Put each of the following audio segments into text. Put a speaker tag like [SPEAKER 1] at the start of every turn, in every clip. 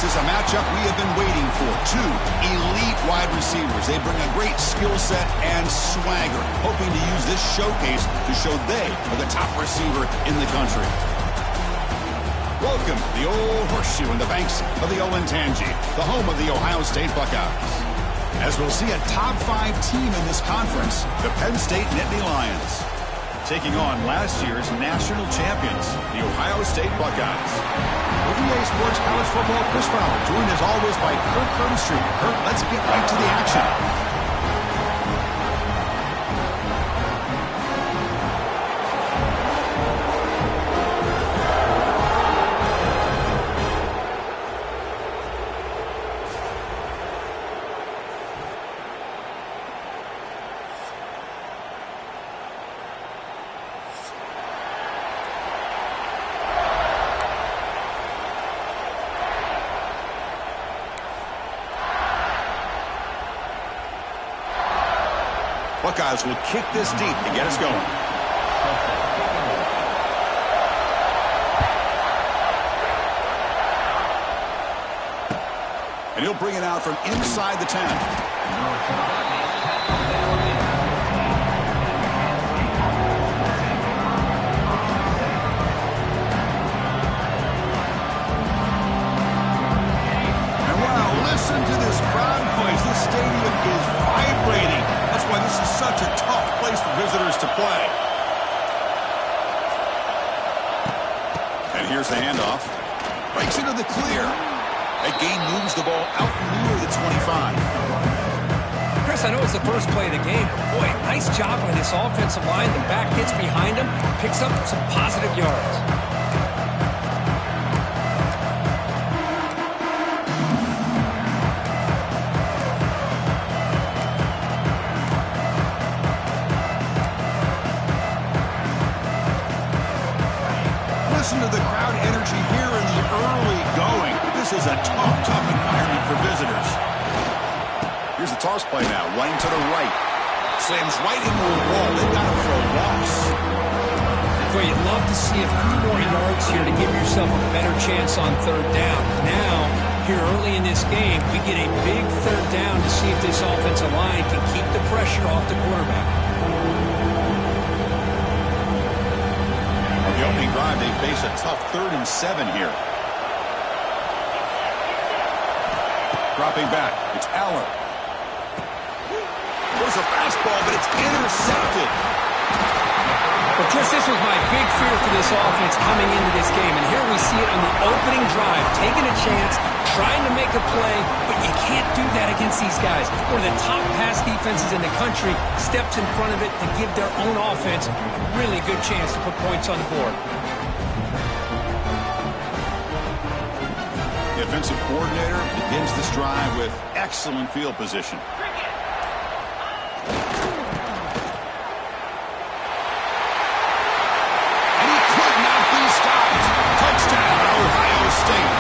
[SPEAKER 1] is a matchup we have been waiting for. Two elite wide receivers. They bring a great skill set and swagger, hoping to use this showcase to show they are the top receiver in the country. Welcome to the Old Horseshoe in the banks of the Olentangy, the home of the Ohio State Buckeyes. As we'll see a top 5 team in this conference, the Penn State Nittany Lions, taking on last year's national champions, the Ohio State Buckeyes. With EA Sports College Football, Chris Fowler, joined as always by Kirk Herbstreit. Kirk, let's get right to the action. Buckeyes will kick this deep to get us going. And he'll bring it out from inside the 10. Listen to this crowd noise. This stadium is vibrating. That's why this is such a tough place for visitors to play. And here's the handoff. Breaks into the clear. That gain moves the ball out near the 25.
[SPEAKER 2] Chris, I know it's the first play of the game. Boy, nice job by this offensive line. The back gets behind him, picks up some positive yards.
[SPEAKER 1] Listen to the crowd energy here in the early going. This is a tough environment for visitors. Here's the toss play now, running to the right. Slams right into the wall. They've got him for a loss.
[SPEAKER 2] Boy, you'd love to see a few more yards here to give yourself a better chance on third down. Now, here early in this game, we get a big third down to see if this offensive line can keep the pressure off the quarterback.
[SPEAKER 1] The opening drive, they face a tough 3rd and 7 here. Dropping back, it's Aller. There's a fastball, but it's intercepted.
[SPEAKER 2] But Chris, this was my big fear for this offense coming into this game. And here we see it on the opening drive, taking a chance, trying to make a play, but you can't do that against these guys. One of the top pass defenses in the country steps in front of it to give their own offense a really good chance to put points on the board.
[SPEAKER 1] The offensive coordinator begins this drive with excellent field position. And he could not be stopped. Touchdown, Ohio State.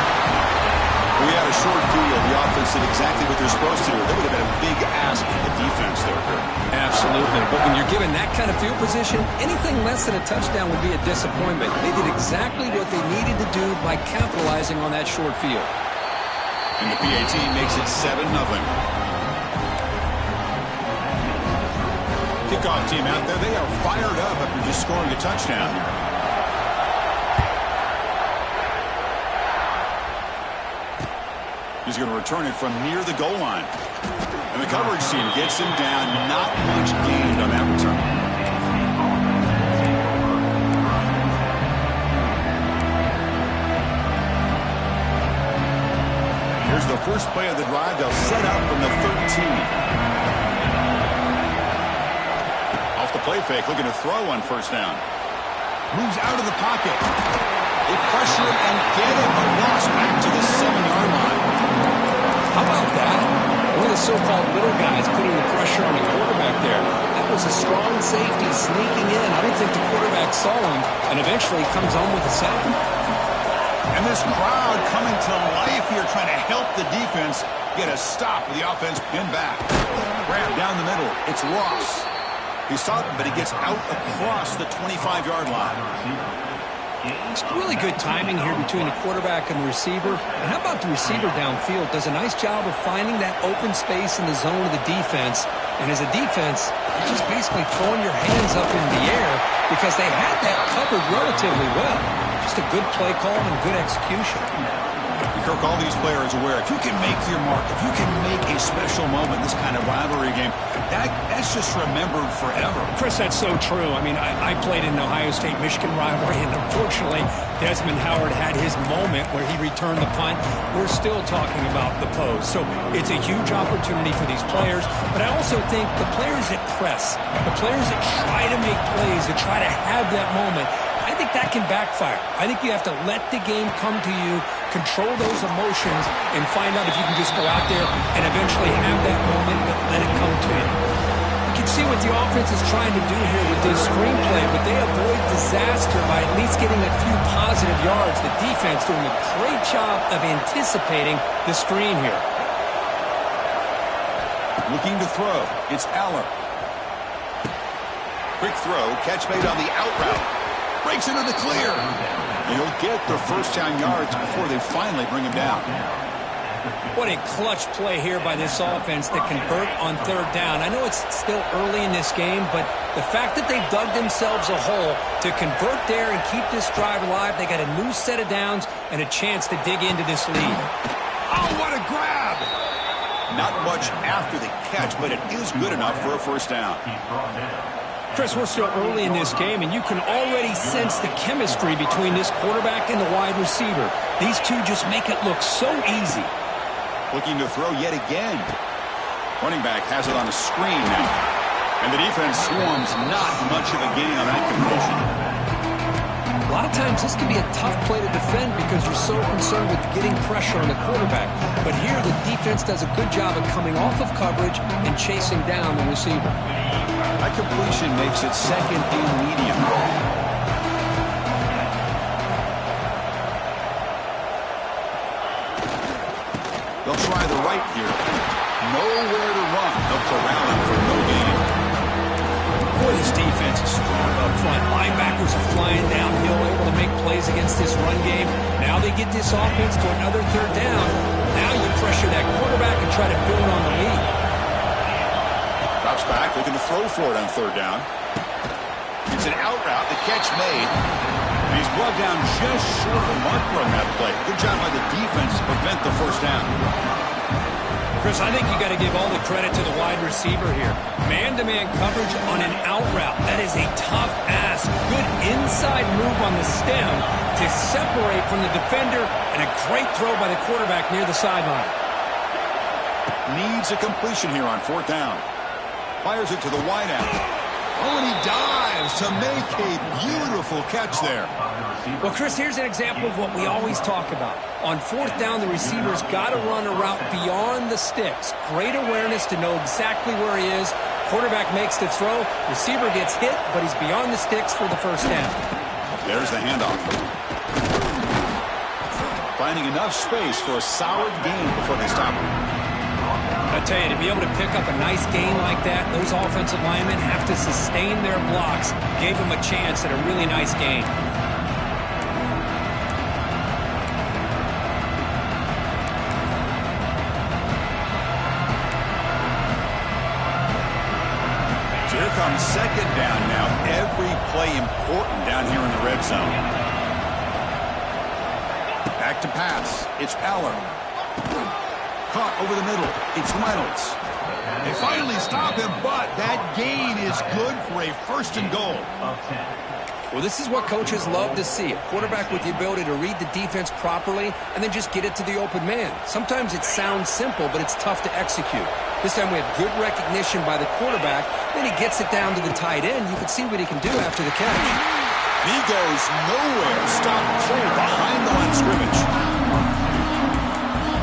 [SPEAKER 1] We had a short field. The offense did exactly what they're supposed to do. That would have been a big ask for the defense there, Kurt.
[SPEAKER 2] Absolutely. But when you're given that kind of field position, anything less than a touchdown would be a disappointment. They did exactly what they needed to do by capitalizing on that short field.
[SPEAKER 1] And the PAT makes it 7-0. Kickoff team out there, they are fired up after just scoring a touchdown. He's going to return it from near the goal line. And the coverage team gets him down. Not much gained on that return. Here's the first play of the drive. They'll set up from the 13. Off the play fake, looking to throw on first down. Moves out of the pocket. They pressure him and get him a loss back to the 7-yard line.
[SPEAKER 2] How about that? One of the so-called little guys putting the pressure on the quarterback there. That was a strong safety sneaking in. I don't think the quarterback saw him, and eventually comes home with a sack.
[SPEAKER 1] And this crowd coming to life here, trying to help the defense get a stop with the offense pinned back. Grab down the middle. It's Ross. He's stopped, but he gets out across the 25-yard line.
[SPEAKER 2] It's really good timing here between the quarterback and the receiver. And how about the receiver downfield? Does a nice job of finding that open space in the zone of the defense. And as a defense, you're just basically throwing your hands up in the air because they had that covered relatively well. Just a good play call and good execution.
[SPEAKER 1] Kirk, all these players aware, if you can make your mark, if you can make a special moment, this kind of rivalry game, that's just remembered forever.
[SPEAKER 2] Chris, that's so true. I mean, I played in the Ohio State-Michigan rivalry, and unfortunately, Desmond Howard had his moment where he returned the punt. We're still talking about the pose. So it's a huge opportunity for these players, but I also think the players that press, the players that try to make plays, that try to have that moment, I think that can backfire. I think you have to let the game come to you, control those emotions, and find out if you can just go out there and eventually have that moment, but let it come to you. You can see what the offense is trying to do here with this screenplay, but they avoid disaster by at least getting a few positive yards. The defense doing a great job of anticipating the screen here.
[SPEAKER 1] Looking to throw. It's Aller. Quick throw. Catch made on the out route. Breaks into the clear. He'll get the first down yards before they finally bring him down.
[SPEAKER 2] What a clutch play here by this offense to convert on third down. I know it's still early in this game, but the fact that they dug themselves a hole to convert there and keep this drive alive, they got a new set of downs and a chance to dig into this lead.
[SPEAKER 1] Oh, what a grab! Not much after the catch, but it is good enough for a first down.
[SPEAKER 2] Chris, we're still early in this game, and you can already sense the chemistry between this quarterback and the wide receiver. These two just make it look so easy.
[SPEAKER 1] Looking to throw yet again. Running back has it on a screen now. And the defense swarms not much of a gain on that completion.
[SPEAKER 2] A lot of times this can be a tough play to defend because you're so concerned with getting pressure on the quarterback. But here the defense does a good job of coming off of coverage and chasing down the receiver.
[SPEAKER 1] That completion makes it second and medium. They'll try the right here. Nowhere to run. They'll corral him for no gain.
[SPEAKER 2] Boy, this defense is strong up front. Linebackers are flying downhill, able to make plays against this run game. Now they get this offense to another third down. Now you pressure that quarterback and try to build on the lead.
[SPEAKER 1] Drops back, looking to throw for it on third down. It's an out route, the catch made. And he's brought down just short of the marker on that play. Good job by the defense to prevent the first down.
[SPEAKER 2] Chris, I think you got to give all the credit to the wide receiver here. Man-to-man coverage on an out route. That is a tough ask. Good inside move on the stem to separate from the defender, and a great throw by the quarterback near the sideline.
[SPEAKER 1] Needs a completion here on fourth down. Fires it to the wideout. Oh, and he dives to make a beautiful catch there.
[SPEAKER 2] Well, Chris, here's an example of what we always talk about. On fourth down, the receiver's got to run a route beyond the sticks. Great awareness to know exactly where he is. Quarterback makes the throw. Receiver gets hit, but he's beyond the sticks for the first down.
[SPEAKER 1] There's the handoff. Finding enough space for a solid gain before they stop him.
[SPEAKER 2] I tell you, to be able to pick up a nice gain like that, those offensive linemen have to sustain their blocks. Gave them a chance at a really nice gain.
[SPEAKER 1] So here comes second down now. Every play important down here in the red zone. Back to pass. It's Aller. Caught over the middle. It's Reynolds. They finally stop him, but that gain is good for a first and goal.
[SPEAKER 2] Well, this is what coaches love to see. A quarterback with the ability to read the defense properly and then just get it to the open man. Sometimes it sounds simple, but it's tough to execute. This time we have good recognition by the quarterback. Then he gets it down to the tight end. You can see what he can do after the catch.
[SPEAKER 1] He goes nowhere. Stop cold behind the line of scrimmage.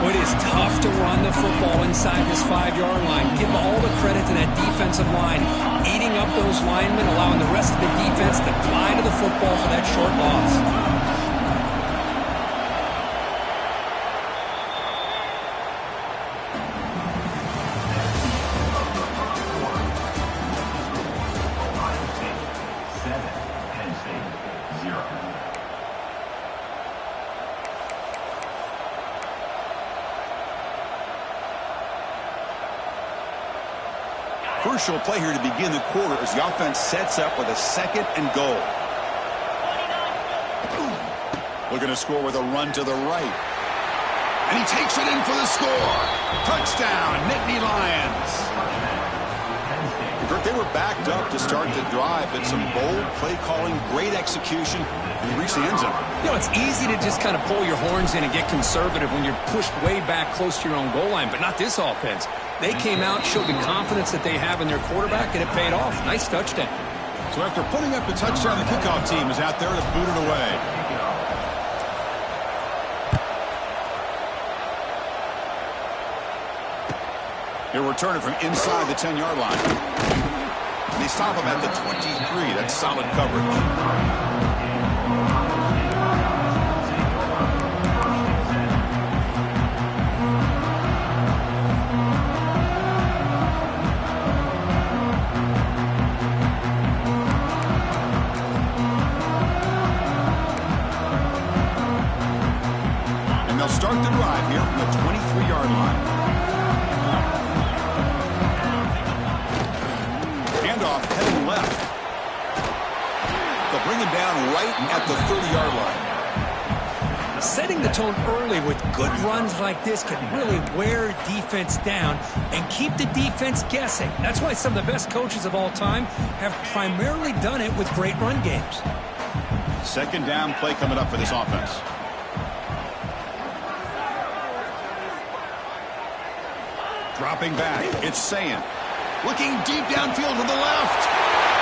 [SPEAKER 2] It is tough to run the football inside this 5-yard line. Give all the credit to that defensive line, eating up those linemen, allowing the rest of the defense to fly to the football for that short loss.
[SPEAKER 1] Crucial play here to begin the quarter as the offense sets up with a 2nd and goal. Looking to score with a run to the right. And he takes it in for the score. Touchdown, Nittany Lions. They were backed up to start the drive, but some bold play calling, great execution, and they reached the end zone.
[SPEAKER 2] You know, it's easy to just kind of pull your horns in and get conservative when you're pushed way back close to your own goal line, but not this offense. They came out, showed the confidence that they have in their quarterback, and it paid off. Nice touchdown.
[SPEAKER 1] So after putting up the touchdown, the kickoff team is out there to boot it away. He'll return it from inside the 10-yard line. And they stop him at the 23. That's solid coverage. And they'll start the drive here from the 23-yard line. Heading left. They'll bring him down right at the 30-yard line.
[SPEAKER 2] Setting the tone early with good runs like this can really wear defense down and keep the defense guessing. That's why some of the best coaches of all time have primarily done it with great run games.
[SPEAKER 1] 2nd down play coming up for this offense. Dropping back, it's Sayin. Looking deep downfield to the left.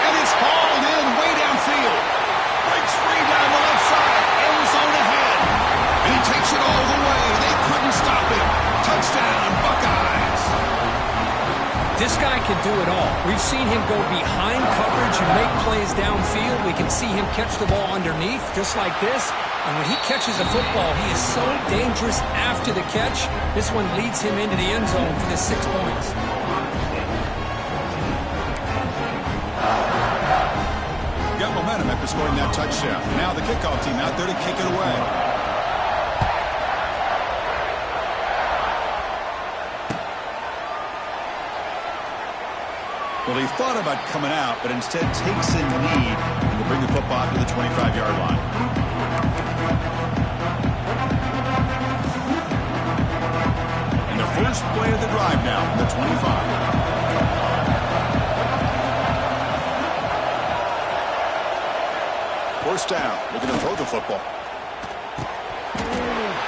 [SPEAKER 1] And it's hauled in way downfield. Breaks free down the left side. End zone ahead. And he takes it all the way. They couldn't stop him. Touchdown, Buckeyes.
[SPEAKER 2] This guy can do it all. We've seen him go behind coverage and make plays downfield. We can see him catch the ball underneath, just like this. And when he catches a football, he is so dangerous after the catch. This one leads him into the end zone for the 6 points.
[SPEAKER 1] Got momentum after scoring that touchdown. Now the kickoff team out there to kick it away. Well, he thought about coming out, but instead takes a knee and will bring the football to the 25-yard line. And the first play of the drive now from the 25. First down, looking to throw the football.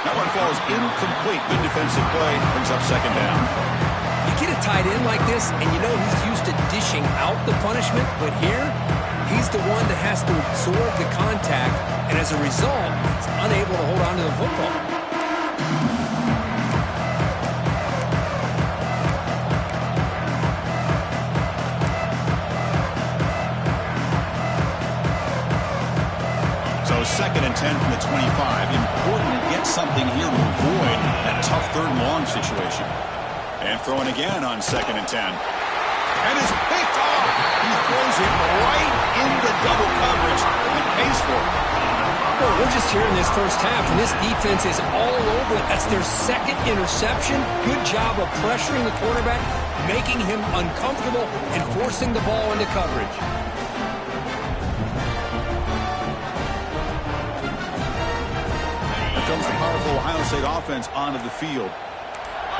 [SPEAKER 1] That one falls incomplete. Good defensive play, brings up 2nd down.
[SPEAKER 2] You get a tight end like this, and you know he's used to dishing out the punishment, but here, he's the one that has to absorb the contact, and as a result, he's unable to hold on to the football.
[SPEAKER 1] So 2nd and 10 from the 25. Important to get something here to avoid that tough 3rd and long situation. And throwing again on 2nd and 10. And it's picked off. He throws it right into double coverage and pays for it.
[SPEAKER 2] Well, we're just here in this first half, and this defense is all over it. That's their 2nd interception. Good job of pressuring the quarterback, making him uncomfortable, and forcing the ball into coverage.
[SPEAKER 1] Comes the powerful Ohio State offense onto the field.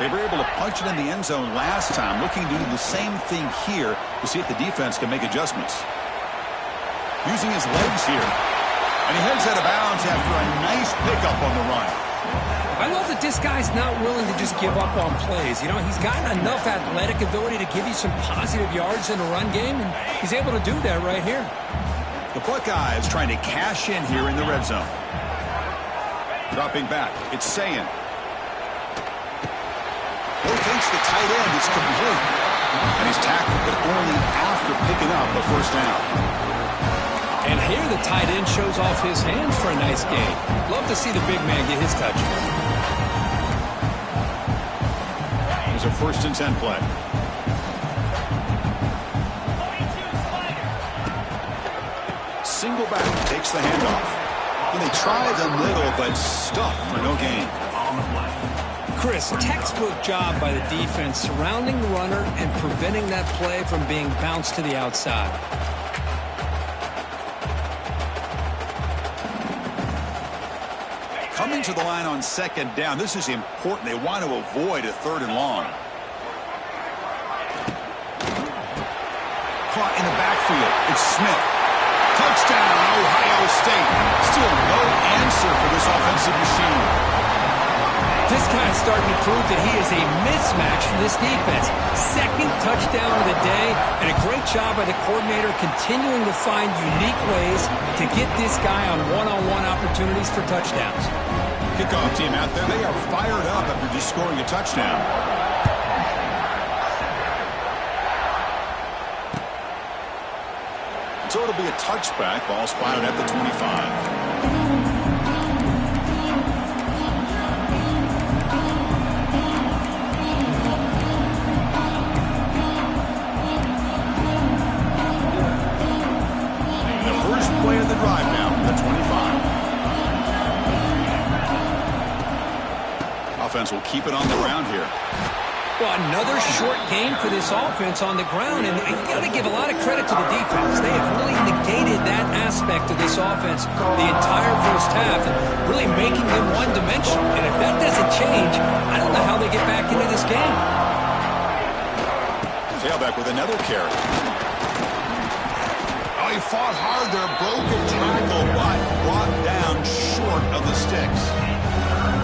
[SPEAKER 1] They were able to punch it in the end zone last time, looking to do the same thing here to see if the defense can make adjustments. Using his legs here. And he heads out of bounds after a nice pickup on the run.
[SPEAKER 2] I love that this guy's not willing to just give up on plays. You know, he's got enough athletic ability to give you some positive yards in the run game, and he's able to do that right here.
[SPEAKER 1] The Buckeyes trying to cash in here in the red zone. Dropping back, it's Sayin. Rotates the tight end, it's complete. And he's tackled, but only after picking up a first down.
[SPEAKER 2] And here the tight end shows off his hands for a nice gain. Love to see the big man get his touch.
[SPEAKER 1] There's a 1st and 10 play. Single back, takes the handoff. And they try the middle, but stuffed for no gain.
[SPEAKER 2] Chris, textbook job by the defense surrounding the runner and preventing that play from being bounced to the outside.
[SPEAKER 1] Coming to the line on second down. This is important. They want to avoid a 3rd and long. Caught in the backfield. It's Smith. Touchdown, Ohio State. Still no answer for this offensive machine.
[SPEAKER 2] This guy's starting to prove that he is a mismatch for this defense. 2nd touchdown of the day, and a great job by the coordinator continuing to find unique ways to get this guy on one-on-one opportunities for touchdowns.
[SPEAKER 1] Kickoff team out there, they are fired up after just scoring a touchdown. So it'll be a touchback, ball spotted at the 25. Play of the drive now from the 25. Offense will keep it on the ground here.
[SPEAKER 2] Well, another short game for this offense on the ground, and you got to give a lot of credit to the defense. They have really negated that aspect of this offense the entire first half, and really making them one-dimensional. And if that doesn't change, I don't know how they get back into this game.
[SPEAKER 1] Tailback with another carry. He fought hard there, broke a tackle, but brought down short of the sticks.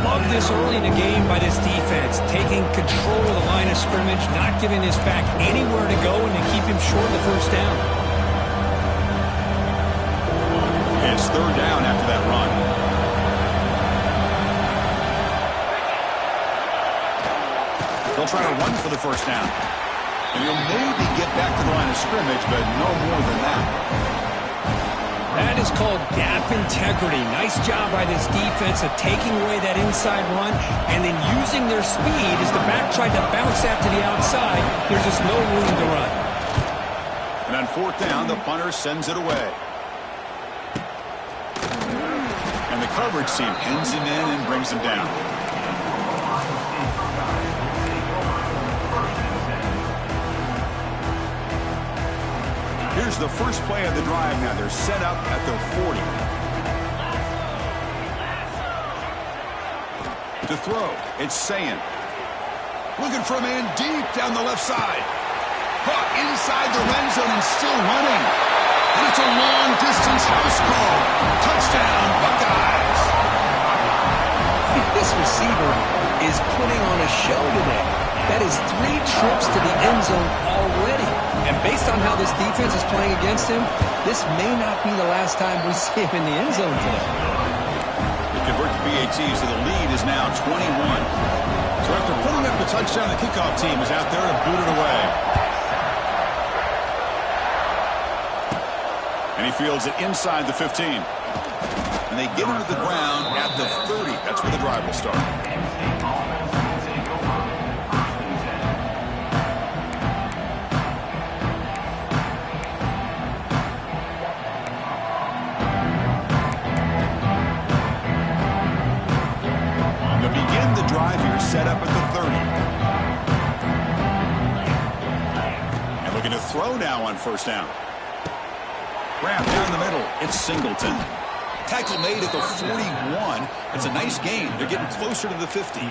[SPEAKER 2] Love this early in the game by this defense, taking control of the line of scrimmage, not giving this back anywhere to go, and to keep him short of the first down.
[SPEAKER 1] It's 3rd down after that run. They'll try to run for the first down. And he'll maybe get back to the line of scrimmage, but no more than that.
[SPEAKER 2] That is called gap integrity. Nice job by this defense of taking away that inside run and then using their speed as the back tried to bounce that to the outside. There's just no room to run.
[SPEAKER 1] And on 4th down, the punter sends it away. And the coverage team pins him in and brings him down. Here's the first play of the drive now. They're set up at the 40. To throw, it's Sayin. Looking for a man deep down the left side. Caught inside the red zone and still running. And it's a long-distance house call. Touchdown, Buckeyes.
[SPEAKER 2] This receiver is putting on a show today. That is 3 trips to the end zone already. And based on how this defense is playing against him, this may not be the last time we see him in the end zone today.
[SPEAKER 1] They convert to BAT, so the lead is now 21. So after putting up the touchdown, the kickoff team is out there to boot it away. And he fields it inside the 15. And they get him to the ground at the 30. That's where the drive will start. Set up at the 30. And looking to throw now on 1st down. Wrap down the middle. It's Singleton. Tackle made at the 41. It's a nice gain. They're getting closer to the 50.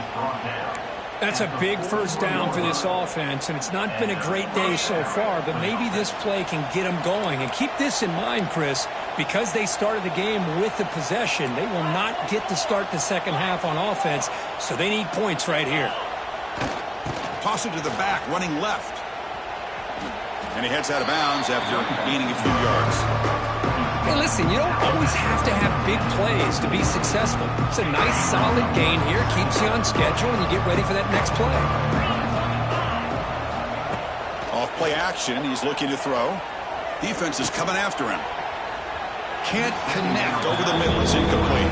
[SPEAKER 2] That's a big first down for this offense, and it's not been a great day so far, but maybe this play can get them going. And keep this in mind, Chris, because they started the game with the possession, they will not get to start the second half on offense, so they need points right here.
[SPEAKER 1] Toss it to the back, running left. And he heads out of bounds after gaining a few yards.
[SPEAKER 2] Hey, listen, you don't always have to have big plays to be successful. It's a nice, solid gain here. Keeps you on schedule, and you get ready for that next play.
[SPEAKER 1] Off play action. He's looking to throw. Defense is coming after him. Can't connect over the middle. It's incomplete.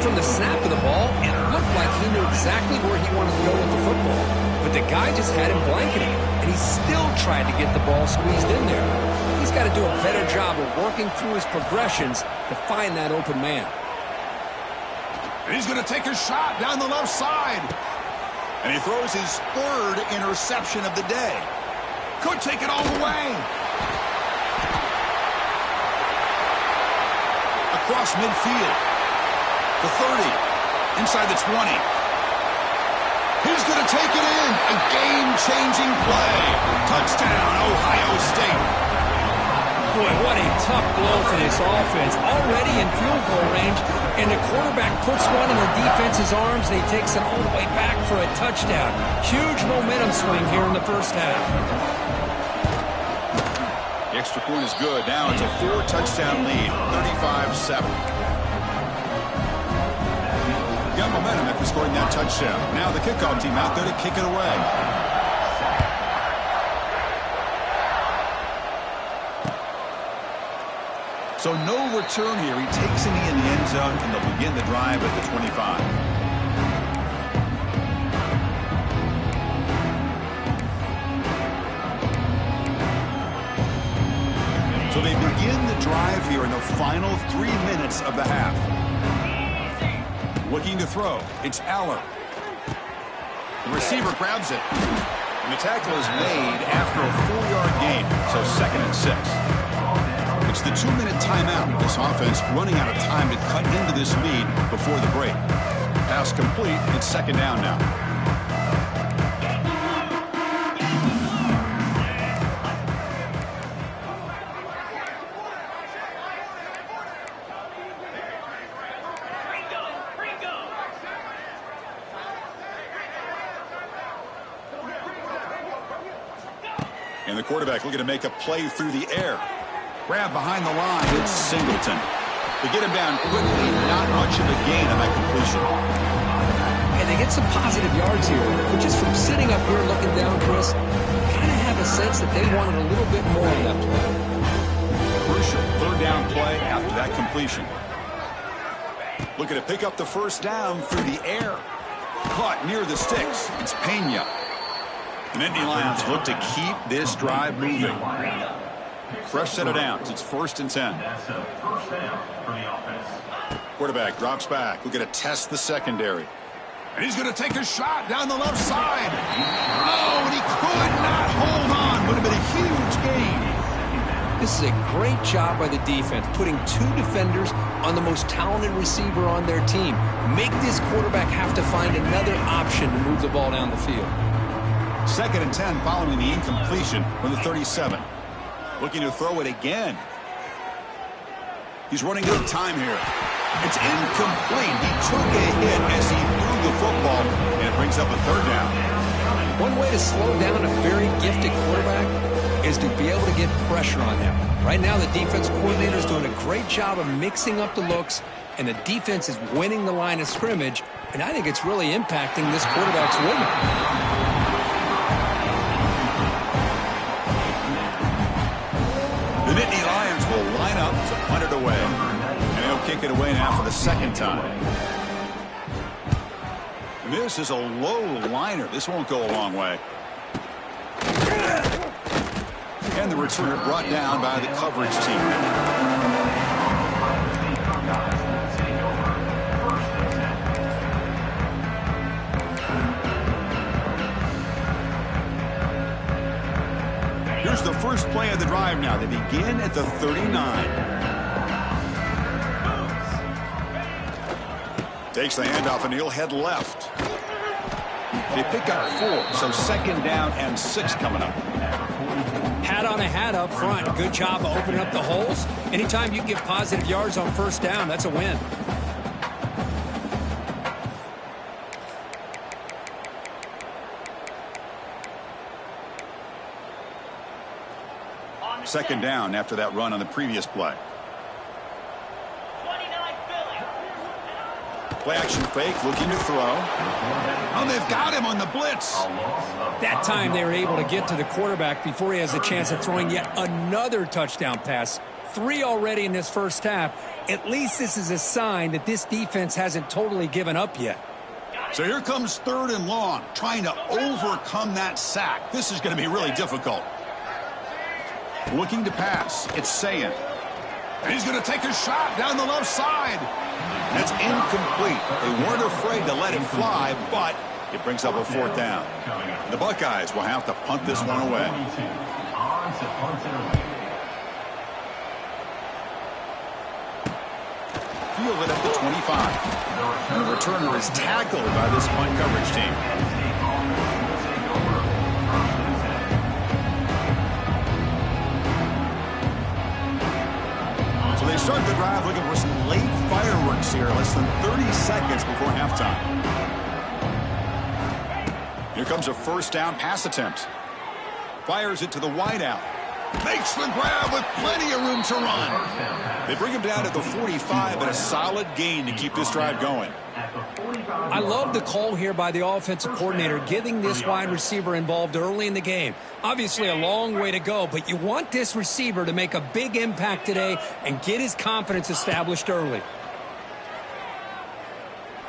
[SPEAKER 2] From the snap of the ball, it looked like he knew exactly where he wanted to go with the football. But the guy just had him blanketed, and he still tried to get the ball squeezed in there. He's got to do a better job of working through his progressions to find that open man.
[SPEAKER 1] And he's going to take a shot down the left side. And he throws his third interception of the day. Could take it all the way. Across midfield. The 30. Inside the 20. He's going to take it in. A game-changing play. Touchdown, Ohio State.
[SPEAKER 2] Boy, what a tough blow for this offense. Already in field goal range, and the quarterback puts one in the defense's arms, and he takes it all the way back for a touchdown. Huge momentum swing here in the first half.
[SPEAKER 1] The extra point is good. Now it's a 4-touchdown lead, 35-7. Got momentum after scoring that touchdown. Now the kickoff team out there to kick it away. So no return here. He takes it in the end zone, and they'll begin the drive at the 25. So they begin the drive here in the final 3 minutes of the half. Looking to throw. It's Aller. The receiver grabs it. And the tackle is made after a 4-yard gain, so 2nd and 6. It's the 2-minute timeout. This offense running out of time to cut into this lead before the break. Pass complete. It's 2nd down now. And the quarterback looking to make a play through the air. Grab behind the line. It's Singleton. They get him down quickly. Not much of a gain on that completion.
[SPEAKER 2] And they get some positive yards here. But just from sitting up here looking down, Chris, kind of have a sense that they wanted a little bit more of that play.
[SPEAKER 1] Crucial 3rd down play after that completion. Looking to pick up the 1st down through the air. Caught near the sticks. It's Pena. The Nittany Lions look to keep this drive moving. Fresh set of downs. It's 1st and 10.
[SPEAKER 3] That's a 1st down for the offense.
[SPEAKER 1] Quarterback drops back. We're going to test the secondary. And he's going to take a shot down the left side. Oh, and he could not hold on. Would have been a huge gain.
[SPEAKER 2] This is a great job by the defense, putting 2 defenders on the most talented receiver on their team. Make this quarterback have to find another option to move the ball down the field.
[SPEAKER 1] 2nd and 10 following the incompletion from the 37. Looking to throw it again. He's running out of time here. It's incomplete. He took a hit as he threw the football, and it brings up a 3rd down.
[SPEAKER 2] One way to slow down a very gifted quarterback is to be able to get pressure on him. Right now, the defense coordinator is doing a great job of mixing up the looks, and the defense is winning the line of scrimmage, and I think it's really impacting this quarterback's rhythm.
[SPEAKER 1] The Nittany Lions will line up to punt it away. And they'll kick it away now for the 2nd time. This is a low liner. This won't go a long way. And the returner brought down by the coverage team. Here's the first play of the drive now. They begin at the 39. Takes the handoff, and he'll head left. They pick up 4, so 2nd down and 6 coming up.
[SPEAKER 2] Hat on a hat up front. Good job of opening up the holes. Anytime you get positive yards on 1st down, that's a win.
[SPEAKER 1] Second down after that run on the previous play. Play action fake, looking to throw. Oh, they've got him on the blitz.
[SPEAKER 2] That time they were able to get to the quarterback before he has a chance of throwing yet another touchdown pass. 3 already in this first half. At least this is a sign that this defense hasn't totally given up yet.
[SPEAKER 1] So here comes 3rd and long, trying to overcome that sack. This is going to be really difficult. Looking to pass. It's Sayin. And he's going to take a shot down the left side. That's incomplete. They weren't afraid to let it fly, but It brings up a 4th down. The Buckeyes will have to punt this one away. Fielded at the 25. And the returner is tackled by this punt coverage team. So they start the drive looking for some late fireworks here, less than 30 seconds before halftime. Here comes a 1st down pass attempt. Fires it to the wideout. Makes the grab with plenty of room to run. They bring him down to the 45 and a solid gain to keep this drive going.
[SPEAKER 2] I love the call here by the offensive coordinator, getting this wide receiver involved early in the game. Obviously a long way to go, but you want this receiver to make a big impact today and get his confidence established early.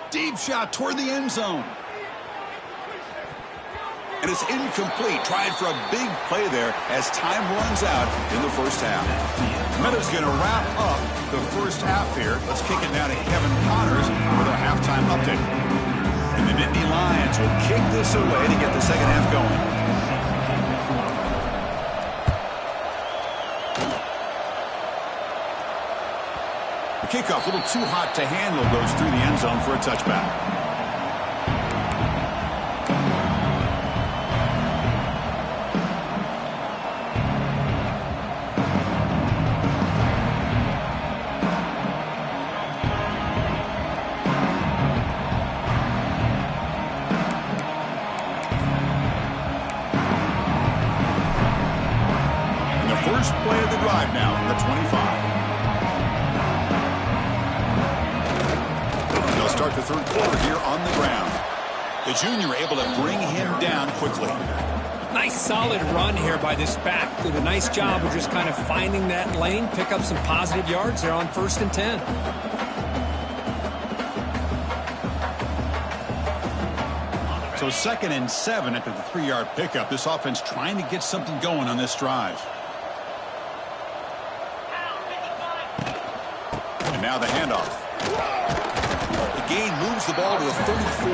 [SPEAKER 1] Deep shot toward the end zone. And it's incomplete. Tried for a big play there as time runs out in the first half. Meadows going to wrap up the first half here. Let's kick it down to Kevin Connors with our halftime update. And the Nittany Lions will kick this away to get the second half going. The kickoff, a little too hot to handle, goes through the end zone for a touchback. Play of the drive now from the 25. They'll start the 3rd quarter here on the ground. The junior able to bring him down quickly.
[SPEAKER 2] Nice solid run here by this back. Did a nice job of just kind of finding that lane, pick up some positive yards there on 1st and 10.
[SPEAKER 1] So 2nd and 7 after the 3-yard pickup. This offense trying to get something going on this drive. And now the handoff. The gain moves the ball to the 34.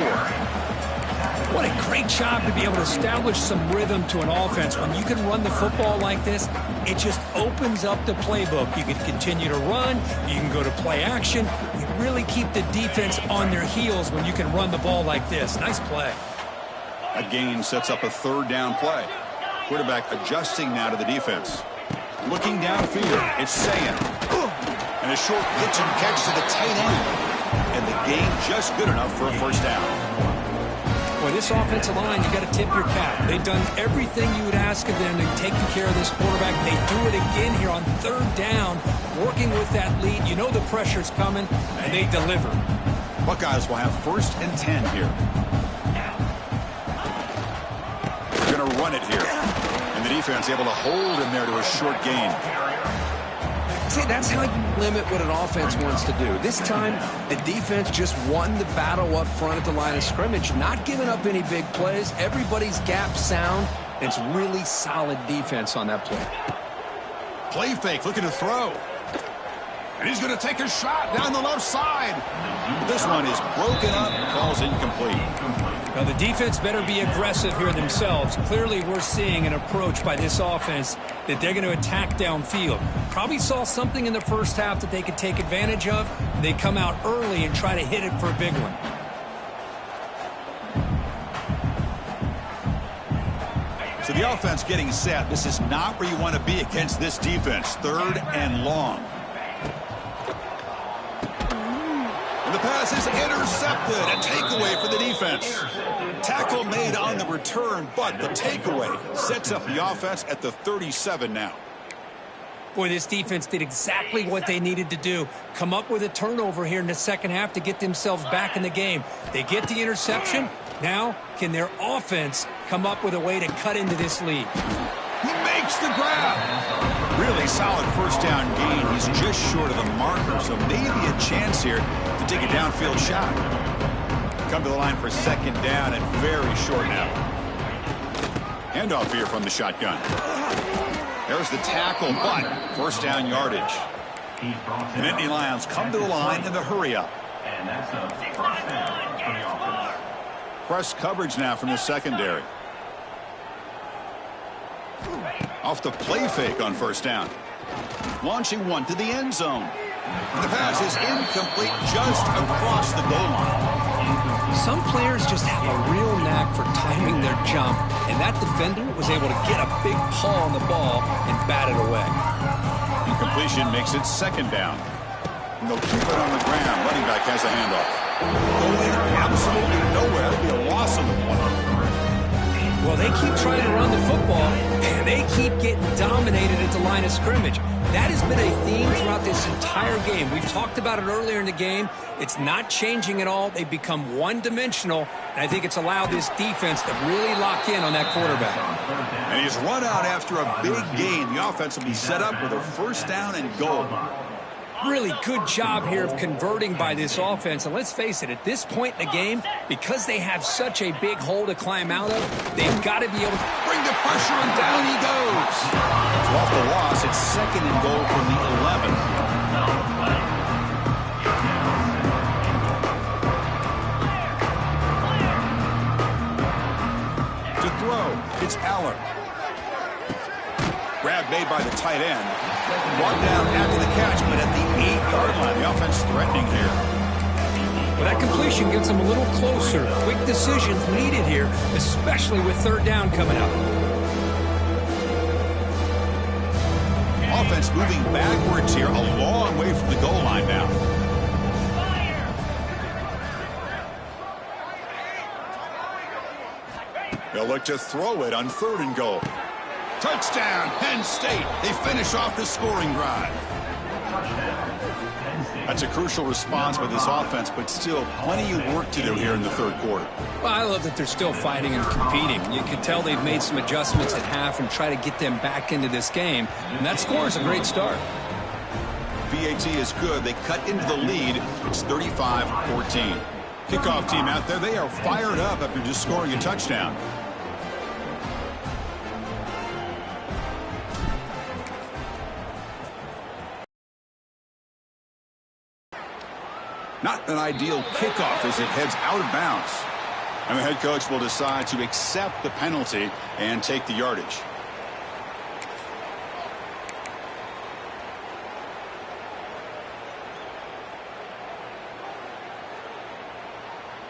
[SPEAKER 2] What a great job to be able to establish some rhythm to an offense. When you can run the football like this, it just opens up the playbook. You can continue to run. You can go to play action. You really keep the defense on their heels when you can run the ball like this. Nice play.
[SPEAKER 1] A gain sets up a 3rd down play. Quarterback adjusting now to the defense. Looking downfield, it's Sayan. And a short pitch and catch to the tight end. And the gain just good enough for a 1st down.
[SPEAKER 2] Boy, this offensive line, you got to tip your cap. They've done everything you would ask of them. They've taken care of this quarterback. They do it again here on 3rd down, working with that lead. You know the pressure's coming, and they deliver.
[SPEAKER 1] Buckeyes will have 1st and 10 here. They're going to run it here. And the defense able to hold him there to a short gain.
[SPEAKER 2] See, that's how you limit what an offense wants to do. This time, the defense just won the battle up front at the line of scrimmage, not giving up any big plays. Everybody's gap sound. It's really solid defense on that play.
[SPEAKER 1] Play fake, looking to throw. And he's going to take a shot down the left side. This one is broken up, falls incomplete.
[SPEAKER 2] Now, the defense better be aggressive here themselves. Clearly, we're seeing an approach by this offense that they're going to attack downfield. Probably saw something in the first half that they could take advantage of. They come out early and try to hit it for a big one.
[SPEAKER 1] So the offense getting set. This is not where you want to be against this defense. 3rd and long. The pass is intercepted. A takeaway for the defense. Tackle made on the return, but the takeaway sets up the offense at the 37 now.
[SPEAKER 2] Boy, this defense did exactly what they needed to do. Come up with a turnover here in the second half to get themselves back in the game. They get the interception. Now, can their offense come up with a way to cut into this lead?
[SPEAKER 1] He makes the grab. Really solid 1st down gain. He's just short of the marker, so maybe a chance here to take a downfield shot. Come to the line for 2nd down and very short now. Handoff here from the shotgun. There's the tackle, but 1st down yardage. The Nittany Lions come to the line in the hurry up. press coverage now from the secondary. Off the play fake on first down. Launching one to the end zone. The pass is incomplete just across the goal line.
[SPEAKER 2] Some players just have a real knack for timing their jump, and that defender was able to get a big paw on the ball and bat it away.
[SPEAKER 1] Incompletion makes it second down. And they'll keep it on the ground. Running back has the handoff. Going absolutely nowhere. That'll be a loss on the play.
[SPEAKER 2] Well, they keep trying to run the football, and they keep getting dominated at the line of scrimmage. That has been a theme throughout this entire game. We've talked about it earlier in the game. It's not changing at all. They've become one-dimensional, and I think it's allowed this defense to really lock in on that quarterback.
[SPEAKER 1] And he's run out after a big gain. The offense will be set up with a first down and goal.
[SPEAKER 2] Really good job here of converting by this offense. And let's face it, at this point in the game, because they have such a big hole to climb out of, they've got to be able to
[SPEAKER 1] bring the pressure, and down he goes. So off the loss, it's second and goal from the 11. To throw, it's Aller. Grab made by the tight end. Brought down after the catch, but at the 8-yard line. The offense threatening here.
[SPEAKER 2] Well, that completion gets them a little closer. Quick decisions needed here, especially with third down coming up.
[SPEAKER 1] Offense moving backwards here, a long way from the goal line now. They'll look to throw it on third and goal. Touchdown, Penn State. They finish off the scoring drive. That's a crucial response by this offense, but still plenty of work to do here in the third quarter.
[SPEAKER 2] Well, I love that they're still fighting and competing. You can tell they've made some adjustments at half and try to get them back into this game. And that score is a great start.
[SPEAKER 1] VAT is good. They cut into the lead. It's 35-14. Kickoff team out there. They are fired up after just scoring a touchdown. Not an ideal kickoff as it heads out of bounds. And the head coach will decide to accept the penalty and take the yardage.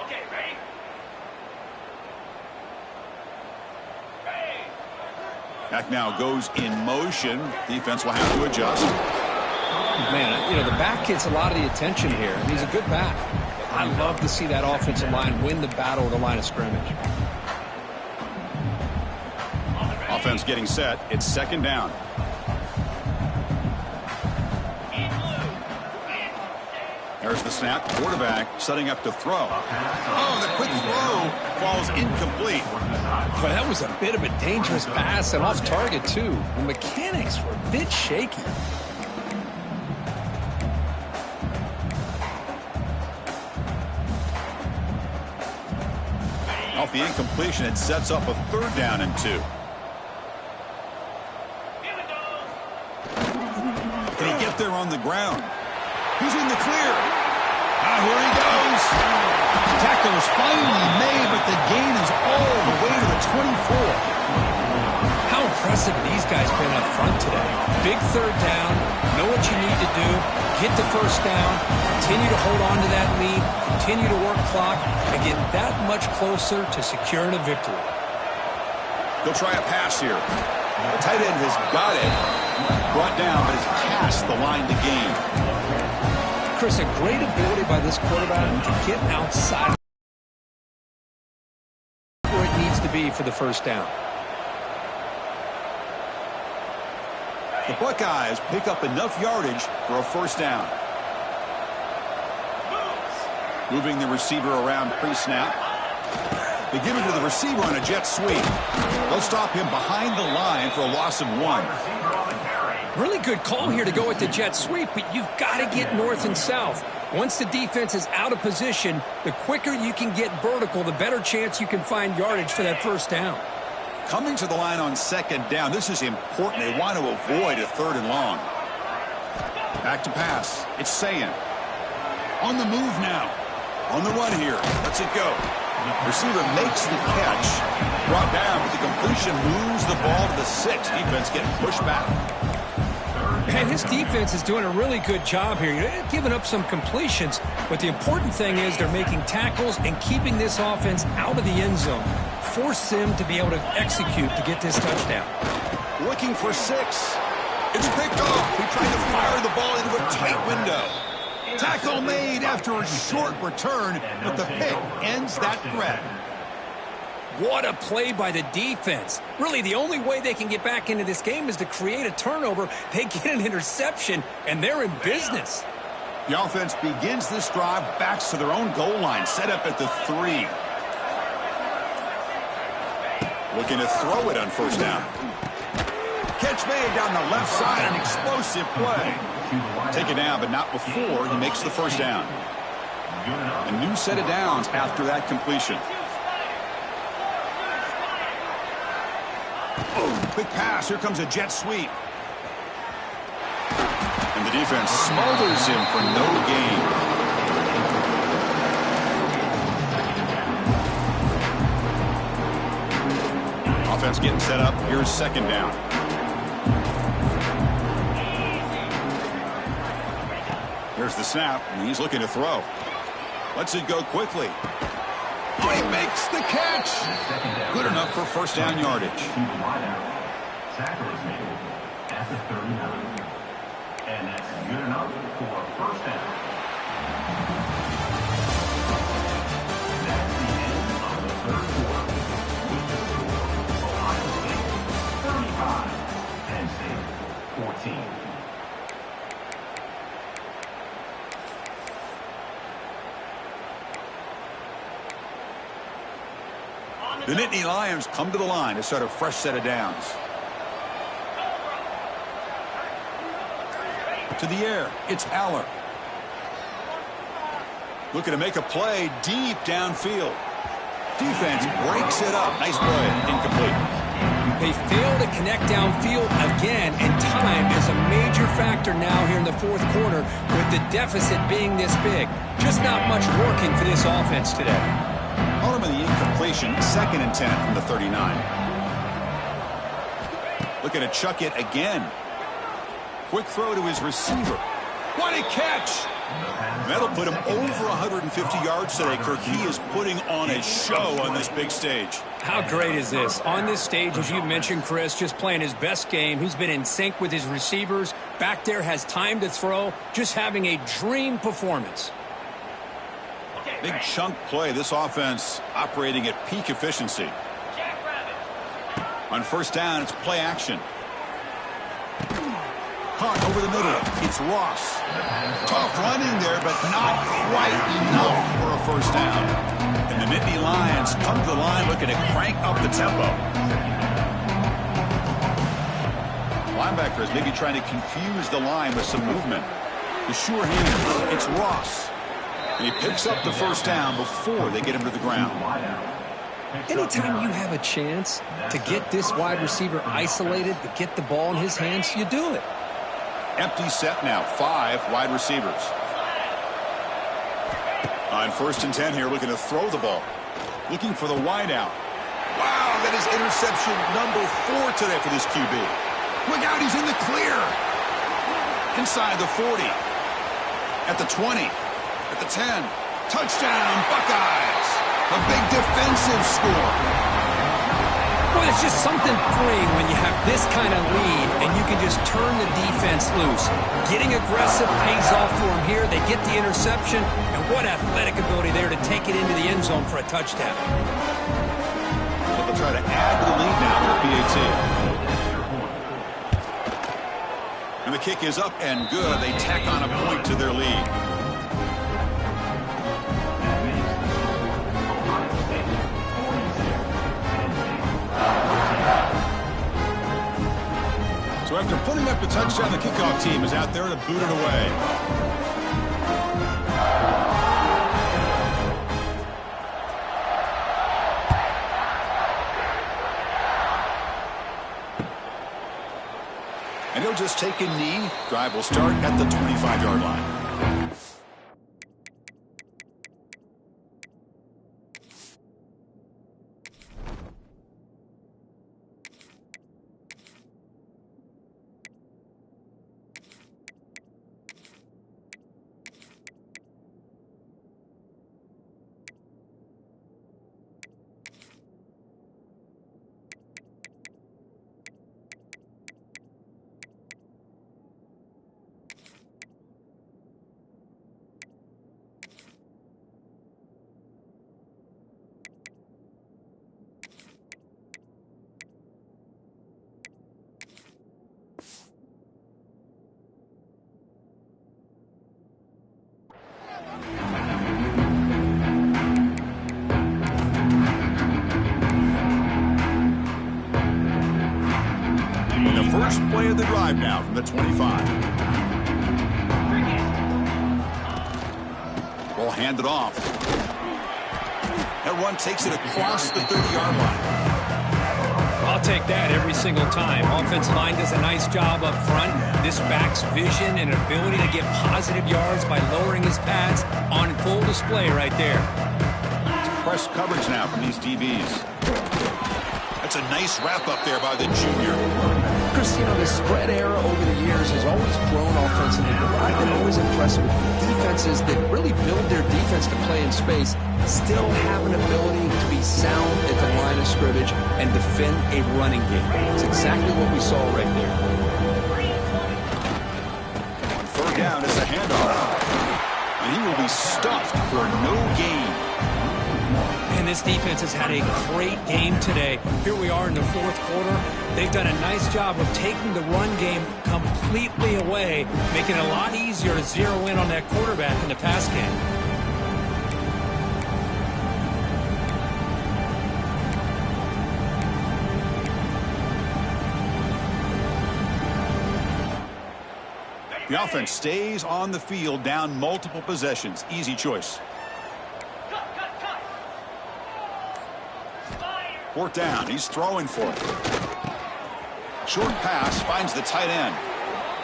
[SPEAKER 3] Okay, ready?
[SPEAKER 1] Back now goes in motion. Defense will have to adjust.
[SPEAKER 2] Man, you know, the back gets a lot of the attention here. He's a good back. I love to see that offensive line win the battle of the line of scrimmage.
[SPEAKER 1] Offense getting set. It's second down. There's the snap. Quarterback setting up to throw. Oh, the quick throw falls incomplete.
[SPEAKER 2] But that was a bit of a dangerous pass and off target, too. The mechanics were a bit shaky.
[SPEAKER 1] Off the incompletion, it sets up a third down and 2. Can he get there on the ground? He's in the clear. Here he goes. The tackle is finally made, but the gain is all the way to the 24.
[SPEAKER 2] How impressive these guys been up front today. Big third down. Know what you need to do. Get the first down. Continue to hold on to that lead. Continue to work clock and get that much closer to securing a victory.
[SPEAKER 1] They'll try a pass here. The tight end has got it. Brought down, but has passed the line to gain.
[SPEAKER 2] Chris, a great ability by this quarterback to get outside where it needs to be for the first down.
[SPEAKER 1] The Buckeyes pick up enough yardage for a first down. Moving the receiver around pre-snap. They give it to the receiver on a jet sweep. They'll stop him behind the line for a loss of 1.
[SPEAKER 2] Really good call here to go with the jet sweep, but you've got to get north and south. Once the defense is out of position, the quicker you can get vertical, the better chance you can find yardage for that first down.
[SPEAKER 1] Coming to the line on second down, this is important. They want to avoid a third and long. Back to pass. It's Sayin. On the move now. On the run here. Let's it go. Receiver makes the catch. Brought down, but the completion moves the ball to the 6. Defense getting pushed back.
[SPEAKER 2] And his defense is doing a really good job here. They're giving up some completions, but the important thing is they're making tackles and keeping this offense out of the end zone. Force him to be able to execute to get this touchdown.
[SPEAKER 1] Looking for 6. It's picked off. He tried to fire the ball into a tight window. Tackle made after a short return, but the pick ends that threat.
[SPEAKER 2] What a play by the defense. Really, the only way they can get back into this game is to create a turnover. They get an interception, and they're in business.
[SPEAKER 1] The offense begins this drive, backs to their own goal line, set up at the 3. Looking to throw it on first down. Catch made down the left side, an explosive play. Taken down, but not before he makes the first down. A new set of downs after that completion. Oh, quick pass. Here comes a jet sweep. And the defense smothers him for no gain. Offense getting set up. Here's second down. Here's the snap, and he's looking to throw. Lets it go quickly. Oh, he makes the catch. Good enough for first down yardage.
[SPEAKER 4] Tackle is made at the 39. And that's good enough for first down. That's the end of the third quarter. Ohio State 35. Penn State 14.
[SPEAKER 1] The Nittany Lions come to the line to start a fresh set of downs. To the air, it's Aller. Looking to make a play deep downfield. Defense breaks it up. Nice play. Incomplete.
[SPEAKER 2] They fail to connect downfield again, and time is a major factor now here in the fourth quarter with the deficit being this big. Just not much working for this offense today.
[SPEAKER 1] Ultimately, the incompletion, 2nd and 10 from the 39. Looking to chuck it again. Quick throw to his receiver. What a catch! That'll put him over 150 yards today, Kirk. He is putting on a show on this big stage.
[SPEAKER 2] How great is this? On this stage, as you mentioned, Chris, just playing his best game. He's been in sync with his receivers. Back there, has time to throw. Just having a dream performance.
[SPEAKER 1] Big chunk play. This offense operating at peak efficiency. On first down, it's play action. Caught over the middle. It's Ross. Tough running there, but not quite enough for a first down. And the Nittany Lions come to the line looking to crank up the tempo. Linebackers maybe trying to confuse the line with some movement. The sure hand, it's Ross. And he picks up the first down before they get him to the ground.
[SPEAKER 2] Anytime you have a chance to get this wide receiver isolated, to get the ball in his hands, you do it.
[SPEAKER 1] Empty set now, 5 wide receivers. On first and 10 here, looking to throw the ball. Looking for the wideout. Wow, that is interception number 4 today for this QB. Look out, he's in the clear. Inside the 40. At the 20. At the 10. Touchdown, Buckeyes. A big defensive score.
[SPEAKER 2] Well, it's just something freeing when you have this kind of lead and you can just turn the defense loose. Getting aggressive pays off for them here. They get the interception, and what athletic ability there to take it into the end zone for a touchdown.
[SPEAKER 1] So they'll try to add to the lead now with PAT. And the kick is up and good. They tack on a point to their lead. So after putting up the touchdown, the kickoff team is out there to boot it away. And he'll just take a knee. Drive will start at the 25-yard line. First play of the drive now from the 25. Ball handed off. That run takes it across the 30-yard line.
[SPEAKER 2] I'll take that every single time. Offensive line does a nice job up front. This back's vision and ability to get positive yards by lowering his pads on full display right there.
[SPEAKER 1] Press coverage now from these DBs. That's a nice wrap up there by the junior.
[SPEAKER 5] Chris, you know, the spread era over the years has always grown offensively, but I've been always impressed with defenses that really build their defense to play in space, still have an ability to be sound at the line of scrimmage and defend a running game. It's exactly what we saw right there.
[SPEAKER 1] On third down, it's a handoff. And he will be stuffed for no gain.
[SPEAKER 2] And this defense has had a great game today. Here we are in the fourth quarter. They've done a nice job of taking the run game completely away, making it a lot easier to zero in on that quarterback in the pass game.
[SPEAKER 1] The offense stays on the field, down multiple possessions. Easy choice. Fourth down, he's throwing for it. Short pass, finds the tight end.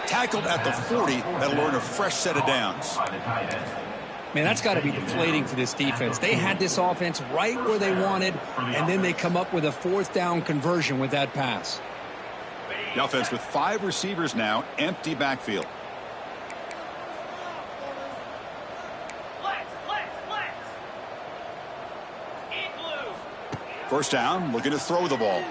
[SPEAKER 1] Tackled at the 40, that'll earn a fresh set of downs.
[SPEAKER 2] Man, that's got to be deflating for this defense. They had this offense right where they wanted, and then they come up with a fourth down conversion with that pass.
[SPEAKER 1] The offense with 5 receivers now, empty backfield. First down, looking to throw the ball.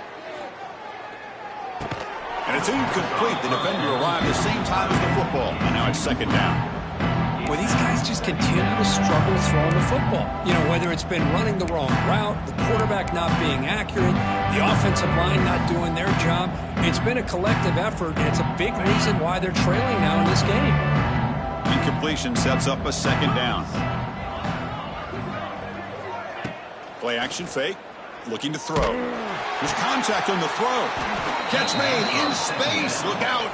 [SPEAKER 1] And it's incomplete. The defender arrived at the same time as the football. And now it's second down.
[SPEAKER 2] Well, these guys just continue to struggle throwing the football. You know, whether it's been running the wrong route, the quarterback not being accurate, the offensive line not doing their job. It's been a collective effort, and it's a big reason why they're trailing now in this game.
[SPEAKER 1] Incompletion sets up a second down. Play action fake. Looking to throw. There's contact on the throw. Catch made in space. Look out.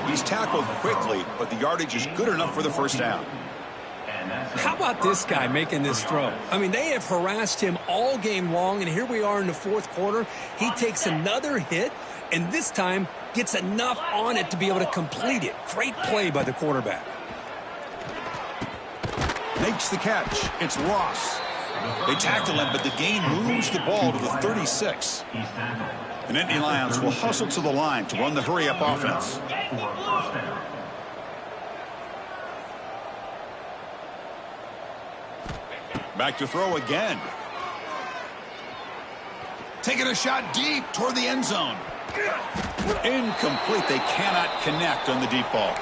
[SPEAKER 1] He's tackled quickly, but the yardage is good enough for the first down.
[SPEAKER 2] How about this guy making this throw? I mean, they have harassed him all game long, and here we are in the fourth quarter. He takes another hit, and this time gets enough on it to be able to complete it. Great play by the quarterback.
[SPEAKER 1] Makes the catch. It's Ross. They tackle him, but the gain moves the ball to the 36. And Nittany Lions will hustle to the line to run the hurry-up offense. Back to throw again. Taking a shot deep toward the end zone. Incomplete. They cannot connect on the deep ball.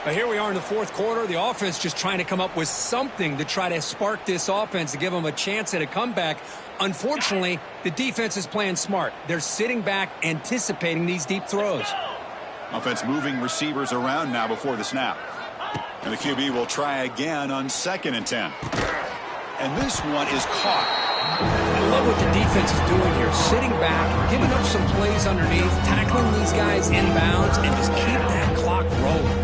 [SPEAKER 2] But here we are in the fourth quarter. The offense just trying to come up with something to try to spark this offense to give them a chance at a comeback. Unfortunately, the defense is playing smart. They're sitting back, anticipating these deep throws.
[SPEAKER 1] Offense moving receivers around now before the snap. And the QB will try again on 2nd and 10. And this one is caught.
[SPEAKER 2] I love what the defense is doing here. Sitting back, giving up some plays underneath, tackling these guys inbounds, and just keep that clock rolling.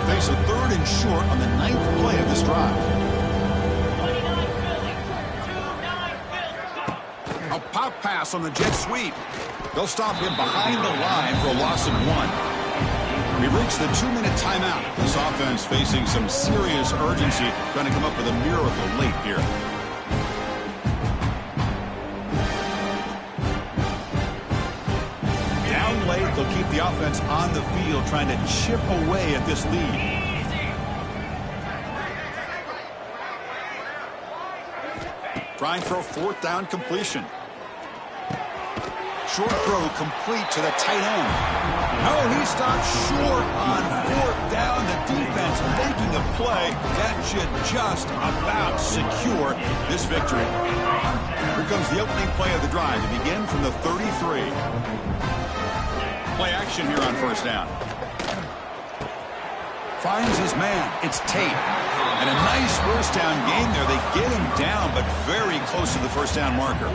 [SPEAKER 1] Face a 3rd and short on the 9th play of this drive. A pop pass on the jet sweep. They'll stop him behind the line for a loss of 1. We've reached the 2-minute timeout. This offense facing some serious urgency, trying to come up with a miracle late here. Down late, they'll keep the offense on the field, trying to chip away at this lead. Trying for a 4th down completion. Short throw complete to the tight end. No, he stopped short on 4th down. The defense making a play that should just about secure this victory. Here comes the opening play of the drive to begin from the 33. Play action here on 1st down. Finds his man. It's Tate. And a nice first down gain there. They get him down, but very close to the first down marker.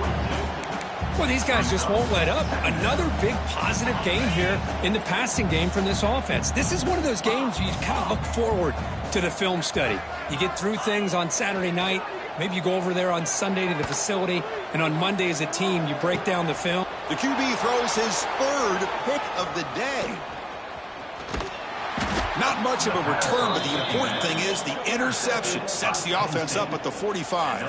[SPEAKER 2] Well, these guys just won't let up. Another big positive gain here in the passing game from this offense. This is one of those games you kind of look forward to the film study. You get through things on Saturday night. Maybe you go over there on Sunday to the facility, and on Monday as a team, you break down the film.
[SPEAKER 1] The QB throws his third pick of the day. Not much of a return, but the important thing is the interception sets the offense up at the 45.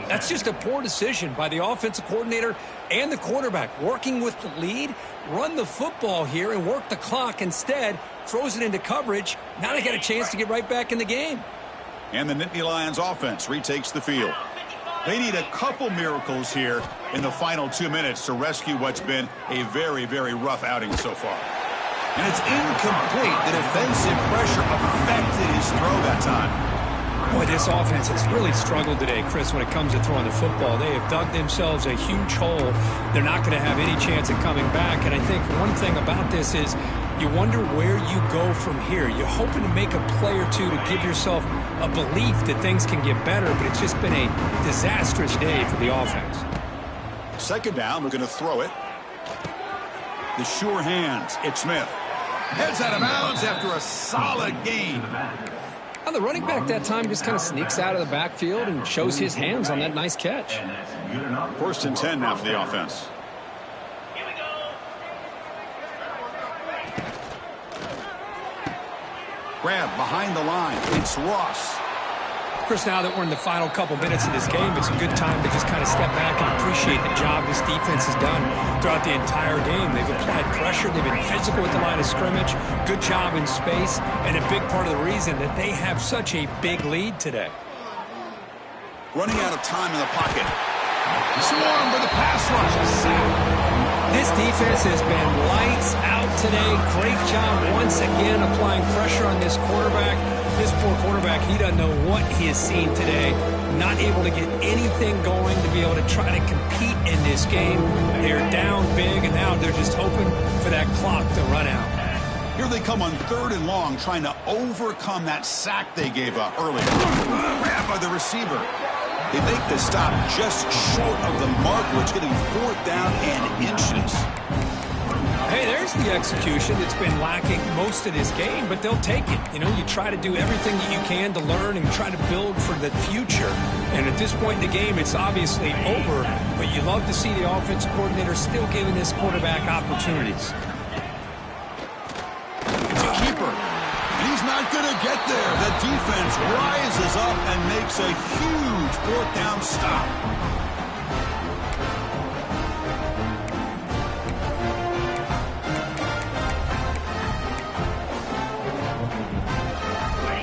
[SPEAKER 2] That's just a poor decision by the offensive coordinator and the quarterback. Working with the lead, run the football here and work the clock. Instead, throws it into coverage. Now they got a chance to get right back in the game.
[SPEAKER 1] And the Nittany Lions offense retakes the field. They need a couple miracles here in the final 2 minutes to rescue what's been a very, very rough outing so far. And it's incomplete. The defensive pressure affected his throw that time.
[SPEAKER 2] Boy, this offense has really struggled today, Chris, when it comes to throwing the football. They have dug themselves a huge hole. They're not going to have any chance of coming back. And I think one thing about this is you wonder where you go from here. You're hoping to make a play or two to give yourself a belief that things can get better, but it's just been a disastrous day for the offense.
[SPEAKER 1] Second down, we're going to throw it. The sure hands. It's Smith. Heads out of bounds after a solid gain.
[SPEAKER 2] Well, the running back that time just kind of sneaks out of the backfield and shows his hands on that nice catch.
[SPEAKER 1] First and 10 now for the offense.
[SPEAKER 3] Here we go.
[SPEAKER 1] Grab behind the line. It's Ross.
[SPEAKER 2] Chris, now that we're in the final couple minutes of this game, it's a good time to just kind of step back and appreciate the job this defense has done throughout the entire game. They've applied pressure. They've been physical at the line of scrimmage. Good job in space, and a big part of the reason that they have such a big lead today.
[SPEAKER 1] Running out of time in the pocket. Swarm with a pass rush. A sack.
[SPEAKER 2] This defense has been lights out today. Great job once again applying pressure on this quarterback. This poor quarterback, he doesn't know what he has seen today. Not able to get anything going to be able to try to compete in this game. They're down big, and now they're just hoping for that clock to run out.
[SPEAKER 1] Here they come on 3rd and long, trying to overcome that sack they gave up earlier. Grabbed by the receiver. They make the stop just short of the mark, which getting 4th down and inches.
[SPEAKER 2] Hey, there's the execution that's been lacking most of this game, but they'll take it. You know, you try to do everything that you can to learn and try to build for the future. And at this point in the game, it's obviously over, but you love to see the offensive coordinator still giving this quarterback opportunities.
[SPEAKER 1] It's a keeper, and he's not going to get there. The defense rises up and makes a huge 4th down stop.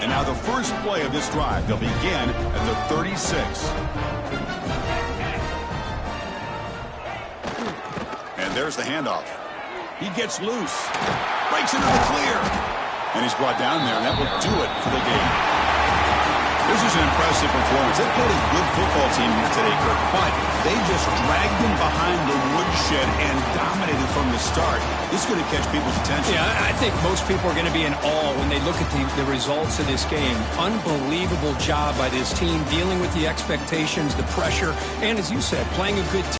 [SPEAKER 1] Now the first play of this drive, they'll begin at the 36. And there's the handoff. He gets loose, breaks into the clear, and he's brought down there, and that will do it for the game. This is an impressive performance. They played a good football team here today, Kirk, but they just dragged them behind the woodshed and dominated from the start. This is going to catch people's attention.
[SPEAKER 2] Yeah, I think most people are going to be in awe when they look at the results of this game. Unbelievable job by this team, dealing with the expectations, the pressure, and as you said, playing a good team.